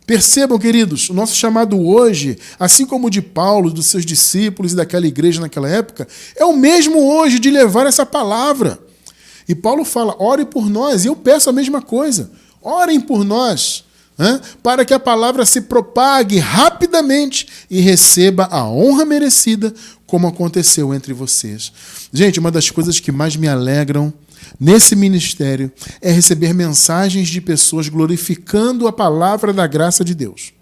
Percebam, queridos, o nosso chamado hoje, assim como o de Paulo, dos seus discípulos e daquela igreja naquela época, é o mesmo hoje de levar essa palavra. E Paulo fala, ore por nós, e eu peço a mesma coisa. Orem por nós, para que a palavra se propague rapidamente e receba a honra merecida, como aconteceu entre vocês. Gente, uma das coisas que mais me alegram nesse ministério é receber mensagens de pessoas glorificando a palavra da graça de Deus.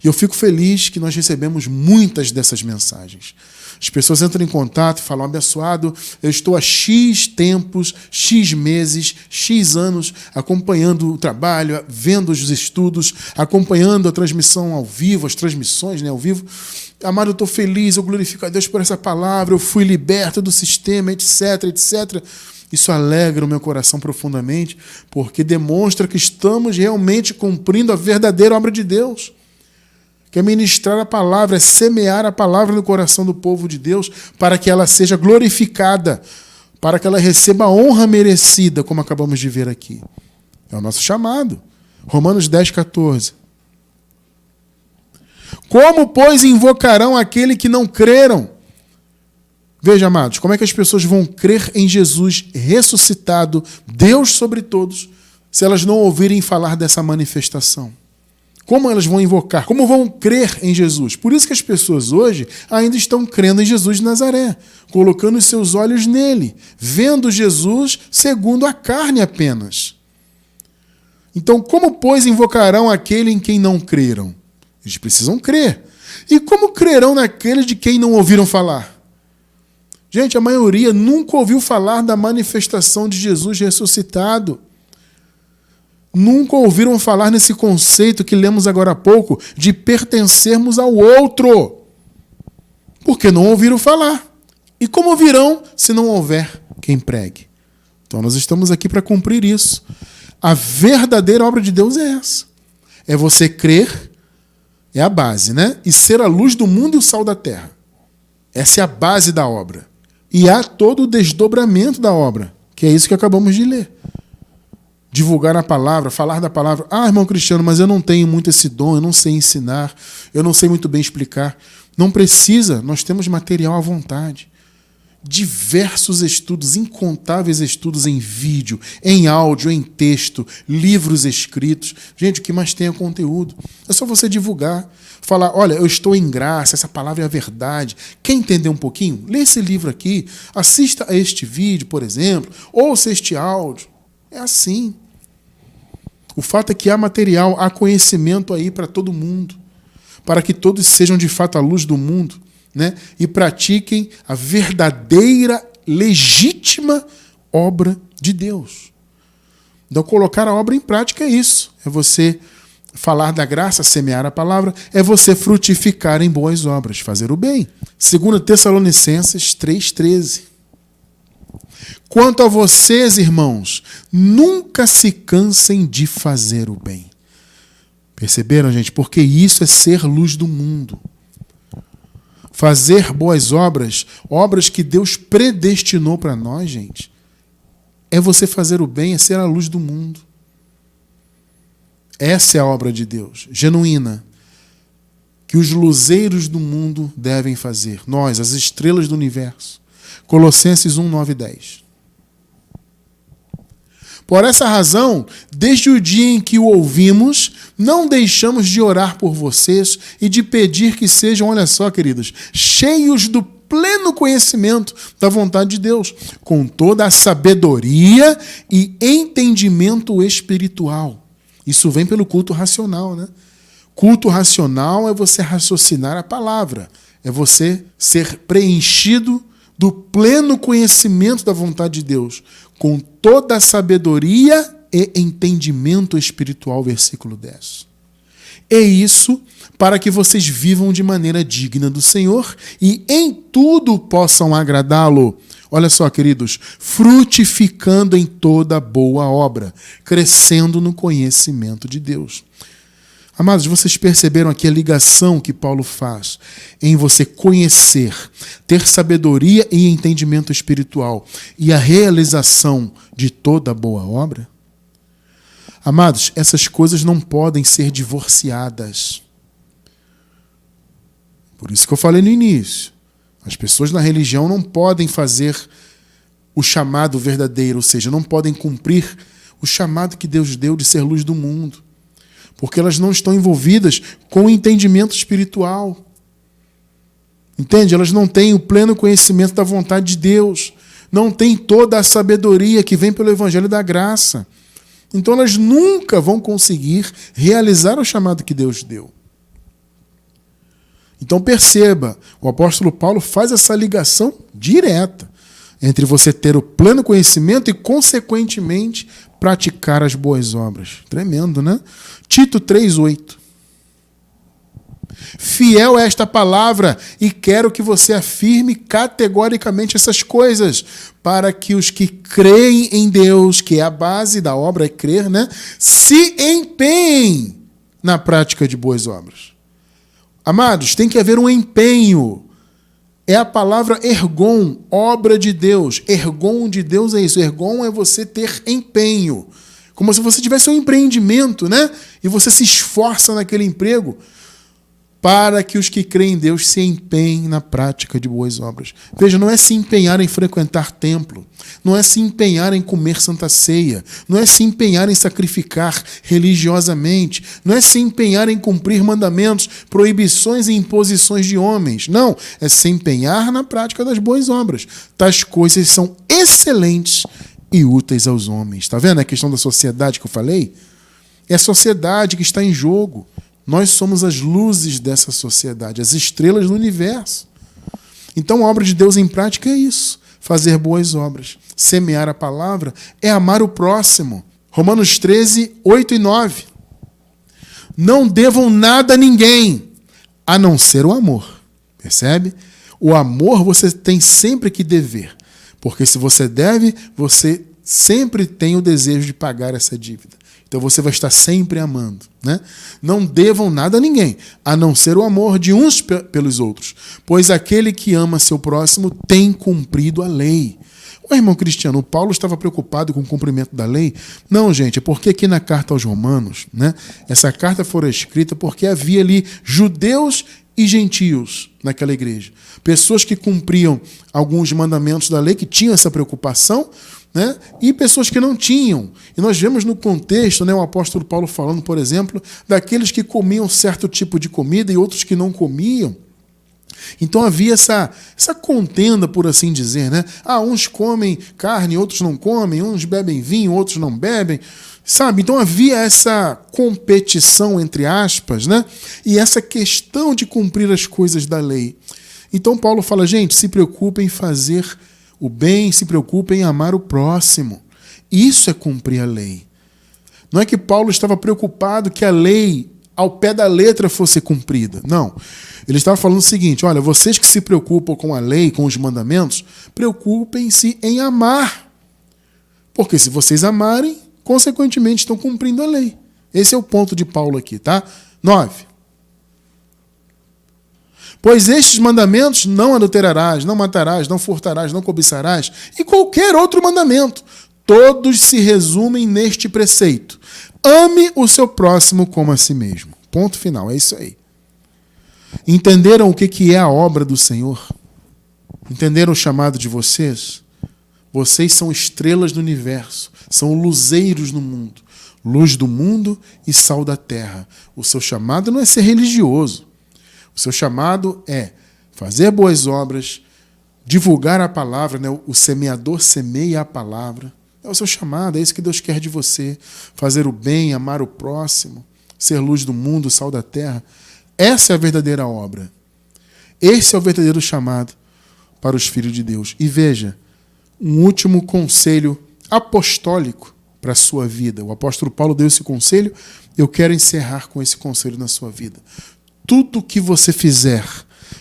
E eu fico feliz que nós recebemos muitas dessas mensagens. As pessoas entram em contato e falam, abençoado, eu estou há X tempos, X meses, X anos acompanhando o trabalho, vendo os estudos, acompanhando a transmissão ao vivo, as transmissões, né, ao vivo. Amado, eu estou feliz, eu glorifico a Deus por essa palavra, eu fui liberto do sistema, etc, etc. Isso alegra o meu coração profundamente, porque demonstra que estamos realmente cumprindo a verdadeira obra de Deus. Que é ministrar a palavra, é semear a palavra no coração do povo de Deus para que ela seja glorificada, para que ela receba a honra merecida, como acabamos de ver aqui. É o nosso chamado. Romanos 10, 14. Como, pois, invocarão aquele que não creram? Veja, amados, como é que as pessoas vão crer em Jesus ressuscitado, Deus sobre todos, se elas não ouvirem falar dessa manifestação? Como elas vão invocar? Como vão crer em Jesus? Por isso que as pessoas hoje ainda estão crendo em Jesus de Nazaré, colocando os seus olhos nele, vendo Jesus segundo a carne apenas. Então, como, pois, invocarão aquele em quem não creram? Eles precisam crer. E como crerão naquele de quem não ouviram falar? Gente, a maioria nunca ouviu falar da manifestação de Jesus ressuscitado. Nunca ouviram falar nesse conceito que lemos agora há pouco, de pertencermos ao outro. Porque não ouviram falar. E como ouvirão se não houver quem pregue? Então nós estamos aqui para cumprir isso. A verdadeira obra de Deus é essa. É você crer, é a base, né? E ser a luz do mundo e o sal da terra. Essa é a base da obra. E há todo o desdobramento da obra, que é isso que acabamos de ler. Divulgar a palavra, falar da palavra. Ah, irmão Cristiano, mas eu não tenho muito esse dom, eu não sei ensinar, eu não sei muito bem explicar. Não precisa, nós temos material à vontade. Diversos estudos, incontáveis estudos em vídeo, em áudio, em texto, livros escritos. Gente, o que mais tem é conteúdo. É só você divulgar. Falar, olha, eu estou em graça, essa palavra é a verdade. Quer entender um pouquinho? Lê esse livro aqui, assista a este vídeo, por exemplo, ouça este áudio. É assim. O fato é que há material, há conhecimento aí para todo mundo, para que todos sejam de fato a luz do mundo, né? E pratiquem a verdadeira, legítima obra de Deus. Então, colocar a obra em prática é isso. É você falar da graça, semear a palavra, é você frutificar em boas obras, fazer o bem. 2 Tessalonicenses 3,13. Quanto a vocês, irmãos, nunca se cansem de fazer o bem. Perceberam, gente? Porque isso é ser luz do mundo. Fazer boas obras, obras que Deus predestinou para nós, gente, é você fazer o bem, é ser a luz do mundo. Essa é a obra de Deus, genuína, que os luzeiros do mundo devem fazer. Nós, as estrelas do universo. Colossenses 1, 9 e 10. Por essa razão, desde o dia em que o ouvimos, não deixamos de orar por vocês e de pedir que sejam, olha só, queridos, cheios do pleno conhecimento da vontade de Deus, com toda a sabedoria e entendimento espiritual. Isso vem pelo culto racional, né? Culto racional é você raciocinar a palavra, é você ser preenchido do pleno conhecimento da vontade de Deus, com toda a sabedoria e entendimento espiritual, versículo 10. É isso para que vocês vivam de maneira digna do Senhor e em tudo possam agradá-lo. Olha só, queridos, frutificando em toda boa obra, crescendo no conhecimento de Deus. Amados, vocês perceberam aqui a ligação que Paulo faz em você conhecer, ter sabedoria e entendimento espiritual e a realização de toda boa obra? Amados, essas coisas não podem ser divorciadas. Por isso que eu falei no início. As pessoas na religião não podem fazer o chamado verdadeiro, ou seja, não podem cumprir o chamado que Deus deu de ser luz do mundo, porque elas não estão envolvidas com o entendimento espiritual. Entende? Elas não têm o pleno conhecimento da vontade de Deus, não têm toda a sabedoria que vem pelo Evangelho da Graça. Então elas nunca vão conseguir realizar o chamado que Deus deu. Então perceba, o apóstolo Paulo faz essa ligação direta entre você ter o pleno conhecimento e, consequentemente, praticar as boas obras. Tremendo, né? Tito 3:8. Fiel é esta palavra e quero que você afirme categoricamente essas coisas, para que os que creem em Deus, que é a base da obra, é crer, né? Se empenhem na prática de boas obras. Amados, tem que haver um empenho. É a palavra ergon, obra de Deus. Ergon de Deus é isso. Ergon é você ter empenho. Como se você tivesse um empreendimento, né? E você se esforça naquele emprego para que os que creem em Deus se empenhem na prática de boas obras. Veja, não é se empenhar em frequentar templo, não é se empenhar em comer santa ceia, não é se empenhar em sacrificar religiosamente, não é se empenhar em cumprir mandamentos, proibições e imposições de homens. Não, é se empenhar na prática das boas obras. Tais coisas são excelentes e úteis aos homens. Está vendo a questão da sociedade que eu falei? É a sociedade que está em jogo. Nós somos as luzes dessa sociedade, as estrelas do universo. Então a obra de Deus em prática é isso, fazer boas obras. Semear a palavra é amar o próximo. Romanos 13:8-9. Não devam nada a ninguém, a não ser o amor. Percebe? O amor você tem sempre que dever, porque se você deve, você sempre tem o desejo de pagar essa dívida. Então você vai estar sempre amando, né? Não devam nada a ninguém, a não ser o amor de uns pelos outros, pois aquele que ama seu próximo tem cumprido a lei. O irmão Cristiano, o Paulo estava preocupado com o cumprimento da lei? Não, gente, é porque aqui na carta aos Romanos, né, essa carta foi escrita porque havia ali judeus e gentios naquela igreja. Pessoas que cumpriam alguns mandamentos da lei, que tinham essa preocupação, né? E pessoas que não tinham. E nós vemos no contexto, né, o apóstolo Paulo falando, por exemplo, daqueles que comiam certo tipo de comida e outros que não comiam. Então havia essa contenda, por assim dizer, né? Uns comem carne, outros não comem, uns bebem vinho, outros não bebem. Sabe? Então havia essa competição, entre aspas, né? E essa questão de cumprir as coisas da lei. Então Paulo fala, gente, se preocupem em fazer o bem, se preocupem em amar o próximo. Isso é cumprir a lei. Não é que Paulo estava preocupado que a lei, ao pé da letra, fosse cumprida. Não. Ele estava falando o seguinte, olha, vocês que se preocupam com a lei, com os mandamentos, preocupem-se em amar. Porque se vocês amarem, consequentemente estão cumprindo a lei. Esse é o ponto de Paulo aqui, tá? 9. Pois estes mandamentos, não adulterarás, não matarás, não furtarás, não cobiçarás, e qualquer outro mandamento, todos se resumem neste preceito. Ame o seu próximo como a si mesmo. Ponto final, é isso aí. Entenderam o que é a obra do Senhor? Entenderam o chamado de vocês? Vocês são estrelas do universo, são luzeiros no mundo, luz do mundo e sal da terra. O seu chamado não é ser religioso. O seu chamado é fazer boas obras, divulgar a palavra, né? O semeador semeia a palavra. É o seu chamado, é isso que Deus quer de você. Fazer o bem, amar o próximo, ser luz do mundo, sal da terra. Essa é a verdadeira obra. Esse é o verdadeiro chamado para os filhos de Deus. E veja, um último conselho apostólico para a sua vida. O apóstolo Paulo deu esse conselho, eu quero encerrar com esse conselho na sua vida. Tudo que você fizer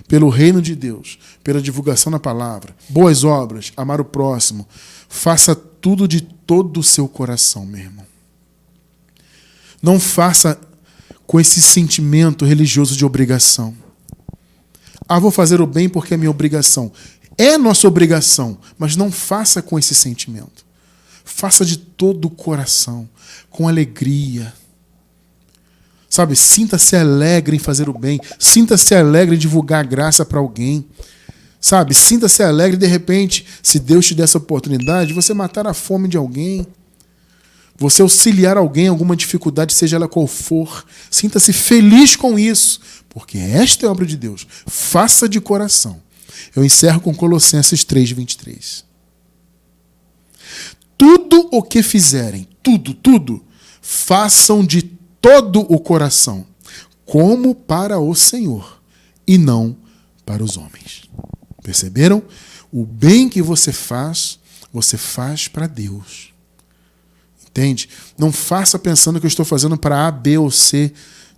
pelo reino de Deus, pela divulgação da palavra, boas obras, amar o próximo, faça tudo de todo o seu coração, meu irmão. Não faça com esse sentimento religioso de obrigação. Vou fazer o bem porque é minha obrigação. É nossa obrigação, mas não faça com esse sentimento. Faça de todo o coração, com alegria. Sabe, sinta-se alegre em fazer o bem. Sinta-se alegre em divulgar a graça para alguém. Sabe, sinta-se alegre de repente, se Deus te der essa oportunidade, você matar a fome de alguém. Você auxiliar alguém em alguma dificuldade, seja ela qual for. Sinta-se feliz com isso, porque esta é a obra de Deus. Faça de coração. Eu encerro com Colossenses 3:23. Tudo o que fizerem, tudo, façam de todo o coração, como para o Senhor, e não para os homens. Perceberam? O bem que você faz para Deus. Entende? Não faça pensando que eu estou fazendo para A, B ou C,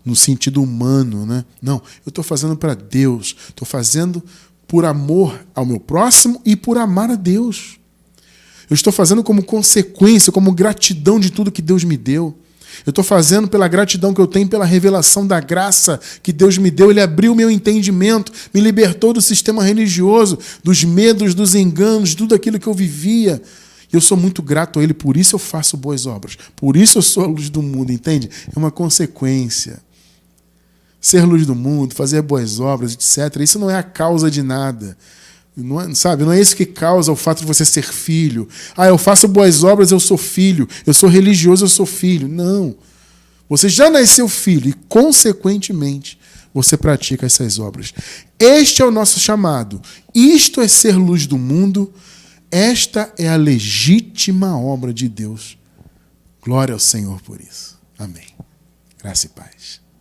no sentido humano, né? Não, eu estou fazendo para Deus. Estou fazendo por amor ao meu próximo e por amar a Deus. Eu estou fazendo como consequência, como gratidão de tudo que Deus me deu. Eu estou fazendo pela gratidão que eu tenho, pela revelação da graça que Deus me deu. Ele abriu o meu entendimento, me libertou do sistema religioso, dos medos, dos enganos, de tudo aquilo que eu vivia. E eu sou muito grato a Ele, por isso eu faço boas obras. Por isso eu sou a luz do mundo, entende? É uma consequência. Ser luz do mundo, fazer boas obras, etc. Isso não é a causa de nada. Não é, sabe? Não é isso que causa o fato de você ser filho. Eu faço boas obras, eu sou filho. Eu sou religioso, eu sou filho. Não. Você já nasceu filho e, consequentemente, você pratica essas obras. Este é o nosso chamado. Isto é ser luz do mundo. Esta é a legítima obra de Deus. Glória ao Senhor por isso. Amém. Graça e paz.